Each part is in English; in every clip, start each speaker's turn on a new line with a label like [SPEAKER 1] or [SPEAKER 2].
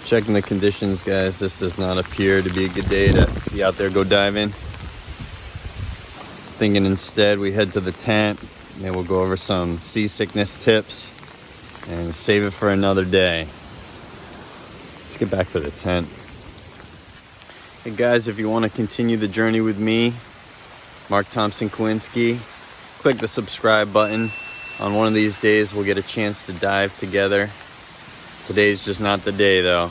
[SPEAKER 1] Checking the conditions, guys. This does not appear to be a good day to be out there go diving. Thinking instead we head to the tent. Maybe we'll go over some seasickness tips and save it for another day. Let's get back to the tent. Hey guys, if you want to continue the journey with me, Mark Thompson Kowinski, click the subscribe button. On one of these days, we'll get a chance to dive together. Today's just not the day though.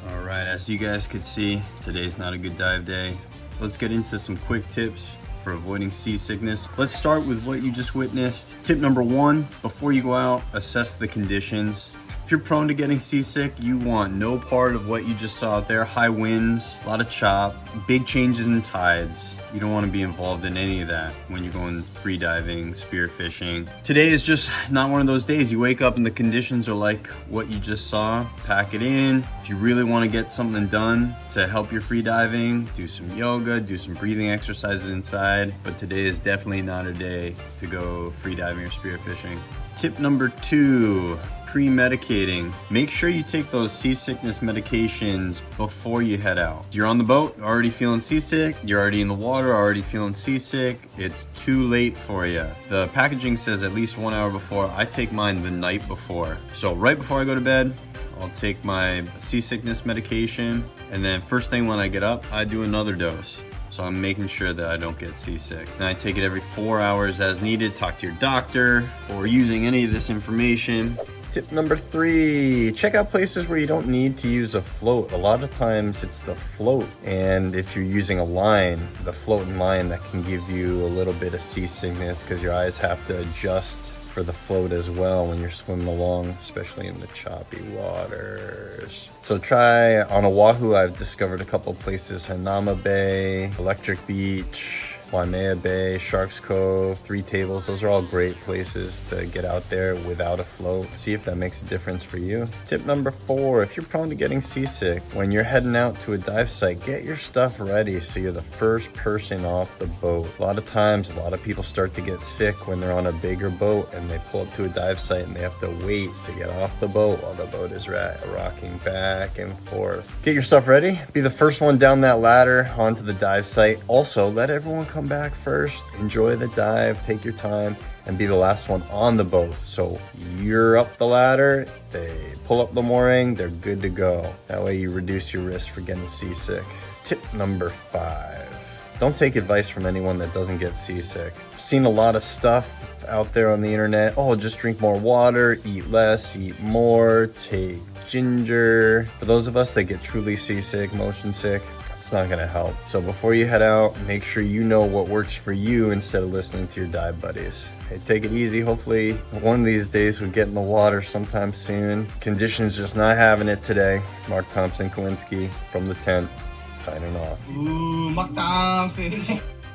[SPEAKER 1] All right, as you guys could see, today's not a good dive day. Let's get into some quick tips for avoiding seasickness. Let's start with what you just witnessed. Tip number 1, before you go out, assess the conditions. If you're prone to getting seasick, you want no part of what you just saw out there. High winds, a lot of chop, big changes in tides. You don't want to be involved in any of that when you're going free diving, spear fishing. Today is just not one of those days. You wake up and the conditions are like what you just saw. Pack it in. If you really want to get something done to help your free diving, do some yoga, do some breathing exercises inside. But today is definitely not a day to go free diving or spear fishing. Tip number 2. Pre-medicating. Make sure you take those seasickness medications before you head out. You're on the boat, already feeling seasick, you're already in the water, already feeling seasick, it's too late for you. The packaging says at least 1 hour before. I take mine the night before. So right before I go to bed, I'll take my seasickness medication, and then first thing when I get up, I do another dose. So I'm making sure that I don't get seasick. And I take it every 4 hours as needed. Talk to your doctor for using any of this information. Tip number 3, check out places where you don't need to use a float. A lot of times it's the float, and if you're using a line, the floating line, that can give you a little bit of seasickness because your eyes have to adjust for the float as well when you're swimming along, especially in the choppy waters. So try on Oahu. I've discovered a couple places: Hanama Bay, Electric Beach, Waimea Bay, Sharks Cove, 3 Tables. Those are all great places to get out there without a float. See if that makes a difference for you. Tip number 4, if you're prone to getting seasick, when you're heading out to a dive site, get your stuff ready so you're the first person off the boat. A lot of times, a lot of people start to get sick when they're on a bigger boat and they pull up to a dive site and they have to wait to get off the boat while the boat is rocking back and forth. Get your stuff ready. Be the first one down that ladder onto the dive site. Also, let everyone come back first. Enjoy the dive, take your time, and be the last one on the boat. So you're up the ladder, they pull up the mooring, they're good to go. That way you reduce your risk for getting seasick. Tip number 5. Don't take advice from anyone that doesn't get seasick. I've seen a lot of stuff out there on the internet. Oh, just drink more water, eat less, eat more, take ginger. For those of us that get truly seasick, motion sick, it's not gonna help. So before you head out, make sure you know what works for you instead of listening to your dive buddies. Hey, take it easy. Hopefully one of these days we get in the water sometime soon. Conditions just not having it today. Mark Thompson Kowinski from the tent, signing off.
[SPEAKER 2] Mark Thompson.